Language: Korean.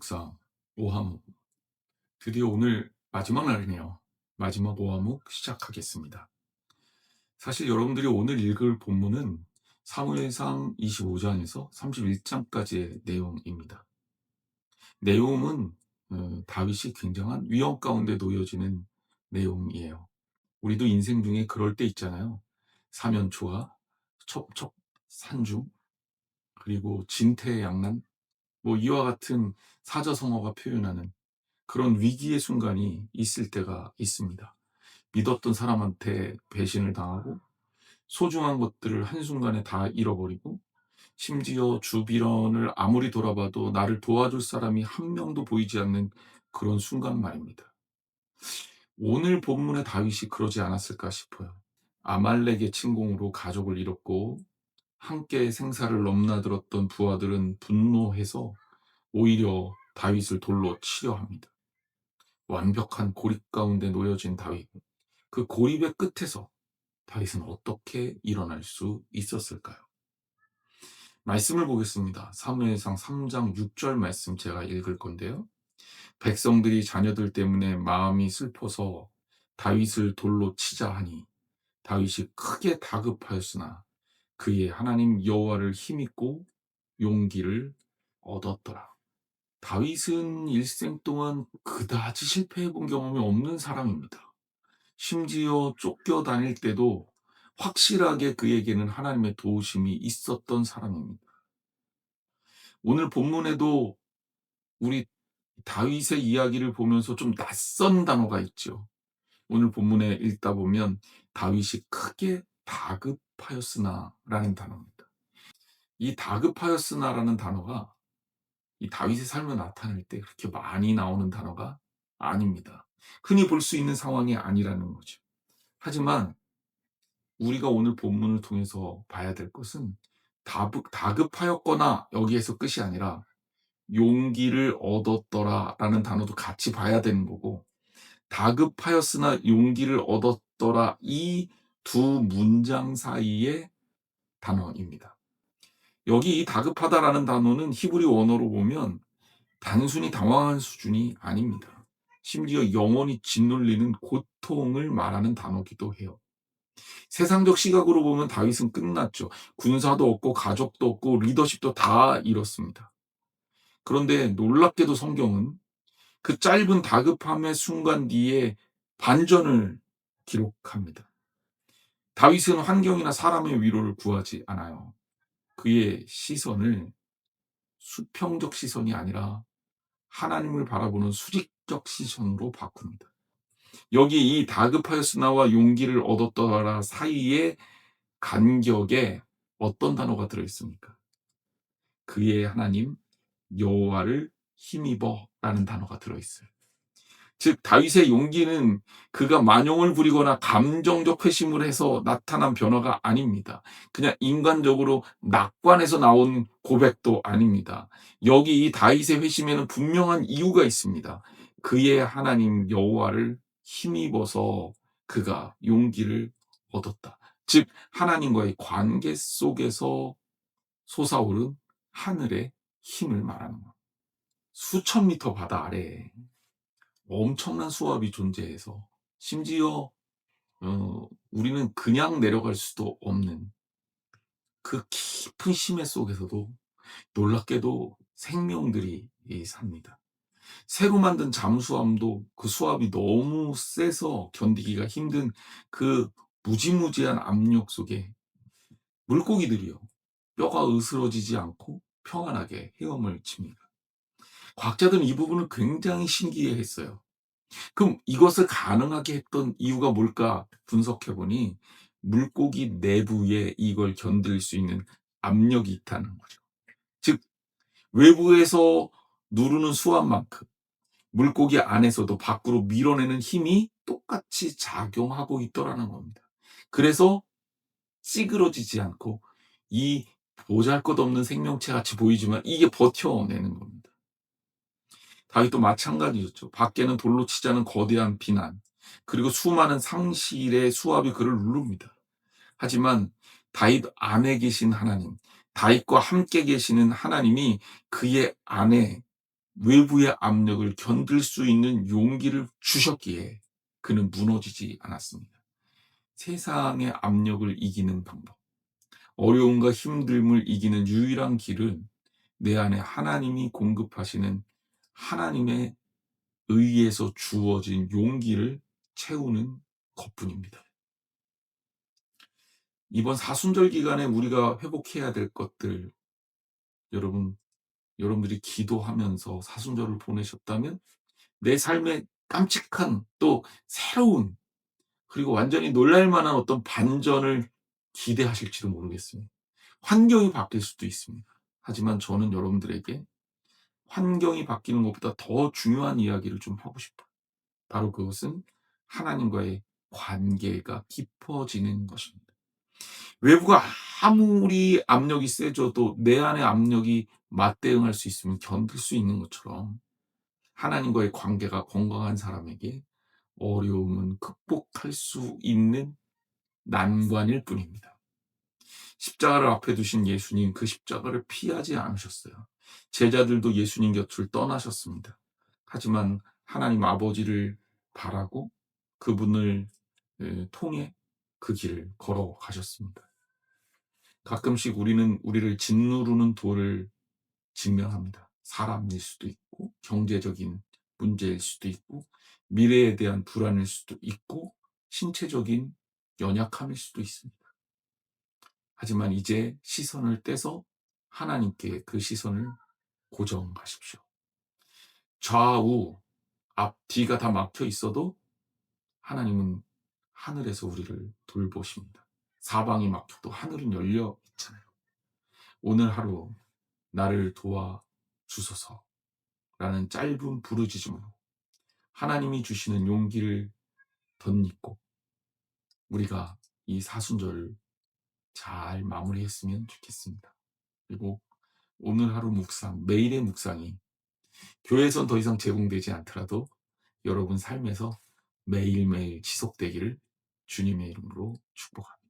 묵상, 오하묵. 드디어 오늘 마지막 날이네요. 마지막 오하묵 시작하겠습니다. 사실 여러분들이 오늘 읽을 본문은 사무엘상 25장에서 31장까지의 내용입니다. 내용은 다윗이 굉장한 위험 가운데 놓여지는 내용이에요. 우리도 인생 중에 그럴 때 있잖아요. 사면초가, 첩첩 산중, 그리고 진퇴양난, 이와 같은 사자성어가 표현하는 그런 위기의 순간이 있을 때가 있습니다. 믿었던 사람한테 배신을 당하고 소중한 것들을 한순간에 다 잃어버리고 심지어 주변을 아무리 돌아봐도 나를 도와줄 사람이 한 명도 보이지 않는 그런 순간 말입니다. 오늘 본문의 다윗이 그러지 않았을까 싶어요. 아말렉의 침공으로 가족을 잃었고 함께 생사를 넘나들었던 부하들은 분노해서 오히려 다윗을 돌로 치려 합니다. 완벽한 고립 가운데 놓여진 다윗. 그 고립의 끝에서 다윗은 어떻게 일어날 수 있었을까요? 말씀을 보겠습니다. 사무엘상 3장 6절 말씀 제가 읽을 건데요. 백성들이 자녀들 때문에 마음이 슬퍼서 다윗을 돌로 치자 하니 다윗이 크게 다급하였으나 그의 하나님 여호와를 힘입고 용기를 얻었더라. 다윗은 일생 동안 그다지 실패해 본 경험이 없는 사람입니다. 심지어 쫓겨다닐 때도 확실하게 그에게는 하나님의 도우심이 있었던 사람입니다. 오늘 본문에도 우리 다윗의 이야기를 보면서 좀 낯선 단어가 있죠. 오늘 본문에 읽다 보면 다윗이 크게 다급하였으나 라는 단어입니다. 이 다급하였으나라는 단어가 이 다윗의 삶을 나타낼 때 그렇게 많이 나오는 단어가 아닙니다. 흔히 볼 수 있는 상황이 아니라는 거죠. 하지만 우리가 오늘 본문을 통해서 봐야 될 것은 다급하였거나 여기에서 끝이 아니라 용기를 얻었더라 라는 단어도 같이 봐야 되는 거고, 다급하였으나 용기를 얻었더라 이 두 문장 사이의 단어입니다. 여기 이 다급하다라는 단어는 히브리 원어로 보면 단순히 당황한 수준이 아닙니다. 심지어 영혼이 짓눌리는 고통을 말하는 단어기도 해요. 세상적 시각으로 보면 다윗은 끝났죠. 군사도 없고 가족도 없고 리더십도 다 잃었습니다. 그런데 놀랍게도 성경은 그 짧은 다급함의 순간 뒤에 반전을 기록합니다. 다윗은 환경이나 사람의 위로를 구하지 않아요. 그의 시선을 수평적 시선이 아니라 하나님을 바라보는 수직적 시선으로 바꿉니다. 여기 이 다급하였으나와 용기를 얻었더라 사이의 간격에 어떤 단어가 들어있습니까? 그의 하나님 여호와를 힘입어라는 단어가 들어있어요. 즉 다윗의 용기는 그가 만용을 부리거나 감정적 회심을 해서 나타난 변화가 아닙니다. 그냥 인간적으로 낙관해서 나온 고백도 아닙니다. 여기 이 다윗의 회심에는 분명한 이유가 있습니다. 그의 하나님 여호와를 힘입어서 그가 용기를 얻었다. 즉 하나님과의 관계 속에서 솟아오른 하늘의 힘을 말하는 것. 수천 미터 바다 아래에 엄청난 수압이 존재해서 심지어 우리는 그냥 내려갈 수도 없는 그 깊은 심해 속에서도 놀랍게도 생명들이 삽니다. 새로 만든 잠수함도 그 수압이 너무 세서 견디기가 힘든 그 무지무지한 압력 속에 물고기들이요, 뼈가 으스러지지 않고 평안하게 헤엄을 칩니다. 과학자들은 이 부분을 굉장히 신기해했어요. 그럼 이것을 가능하게 했던 이유가 뭘까 분석해 보니 물고기 내부에 이걸 견딜 수 있는 압력이 있다는 거죠. 즉 외부에서 누르는 수압만큼 물고기 안에서도 밖으로 밀어내는 힘이 똑같이 작용하고 있더라는 겁니다. 그래서 찌그러지지 않고 이 보잘것없는 생명체 같이 보이지만 이게 버텨내는 겁니다. 다윗도 마찬가지였죠. 밖에는 돌로 치자는 거대한 비난, 그리고 수많은 상실의 수압이 그를 누릅니다. 하지만 다윗 안에 계신 하나님, 다윗과 함께 계시는 하나님이 그의 안에 외부의 압력을 견딜 수 있는 용기를 주셨기에 그는 무너지지 않았습니다. 세상의 압력을 이기는 방법, 어려움과 힘듦을 이기는 유일한 길은 내 안에 하나님이 공급하시는 하나님의 의에서 주어진 용기를 채우는 것뿐입니다. 이번 사순절 기간에 우리가 회복해야 될 것들, 여러분, 여러분들이 기도하면서 사순절을 보내셨다면 내 삶에 깜찍한 또 새로운, 그리고 완전히 놀랄 만한 어떤 반전을 기대하실지도 모르겠습니다. 환경이 바뀔 수도 있습니다. 하지만 저는 여러분들에게 환경이 바뀌는 것보다 더 중요한 이야기를 좀 하고 싶어요. 바로 그것은 하나님과의 관계가 깊어지는 것입니다. 외부가 아무리 압력이 세져도 내 안의 압력이 맞대응할 수 있으면 견딜 수 있는 것처럼, 하나님과의 관계가 건강한 사람에게 어려움은 극복할 수 있는 난관일 뿐입니다. 십자가를 앞에 두신 예수님, 그 십자가를 피하지 않으셨어요. 제자들도 예수님 곁을 떠나셨습니다. 하지만 하나님 아버지를 바라고 그분을 통해 그 길을 걸어가셨습니다. 가끔씩 우리는 우리를 짓누르는 돌을 직면합니다. 사람일 수도 있고, 경제적인 문제일 수도 있고, 미래에 대한 불안일 수도 있고, 신체적인 연약함일 수도 있습니다. 하지만 이제 시선을 떼서 하나님께 그 시선을 고정하십시오. 좌우, 앞, 뒤가 다 막혀 있어도 하나님은 하늘에서 우리를 돌보십니다. 사방이 막혀도 하늘은 열려 있잖아요. 오늘 하루 나를 도와 주소서라는 짧은 부르짖음으로 하나님이 주시는 용기를 덧입고 우리가 이 사순절을 잘 마무리했으면 좋겠습니다. 그리고 오늘 하루 묵상, 매일의 묵상이 교회에선 더 이상 제공되지 않더라도 여러분 삶에서 매일매일 지속되기를 주님의 이름으로 축복합니다.